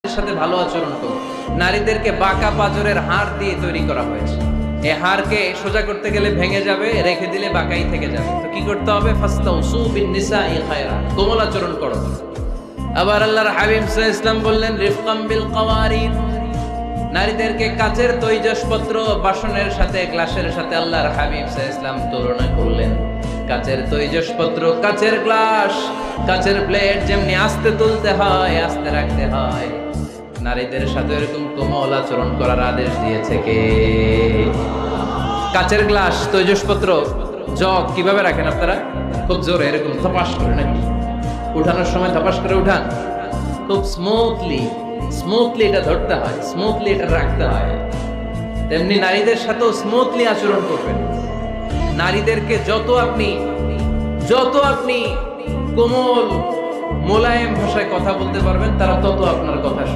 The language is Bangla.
সাথে ভালো আচরণ করো। নারীদেরকে বাঁকা পাজরের হাড় দিয়ে তৈরি করা হয়েছে। এই হাড়কে সোজা করতে গেলে ভেঙে যাবে, রেখে দিলে বাঁকাই থেকে যাবে। তো কি করতে হবে? ফাস্তাউসু বিন-নিসাই খায়রা, কোমল আচরণ করো। আবার আল্লাহর হাবিব সাল্লাল্লাহু আলাইহি ওয়াসাল্লাম বললেন, রিফকাম বিল কাওয়ারিদ, নারীদেরকে কাচের তৈজসপত্র বাসনের সাথে, গ্লাসের সাথে আল্লাহর হাবিব সাল্লাল্লাহু আলাইহি ওয়াসাল্লাম তুলনা করলেন। কাচের তৈজসপত্র, কাচের গ্লাস, কাচের প্লেট যেমনি আস্তে তুলতে হয়, আস্তে রাখতে হয়, নারীদের সাথে এরকম কোমল আচরণ করার আদেশ দিয়েছে কে? কাচের গ্লাস, তৈজসপত্র, জগ কিভাবে রাখেন আপনারা? খুব জোরে এরকম থপাস করে নাকি? উঠানোর সময় থপাস করে উঠান? খুব স্মুথলি এটা ধরতে হয়, স্মুথলি এটা রাখতে হয়। তেমনি নারীদের সাথেও স্মুথলি আচরণ করবেন। নারীদেরকে যত আপনি কোমল মোলায়েম ভাষায় কথা বলতে পারবেন, তারা তত আপনার কথা শুনবে।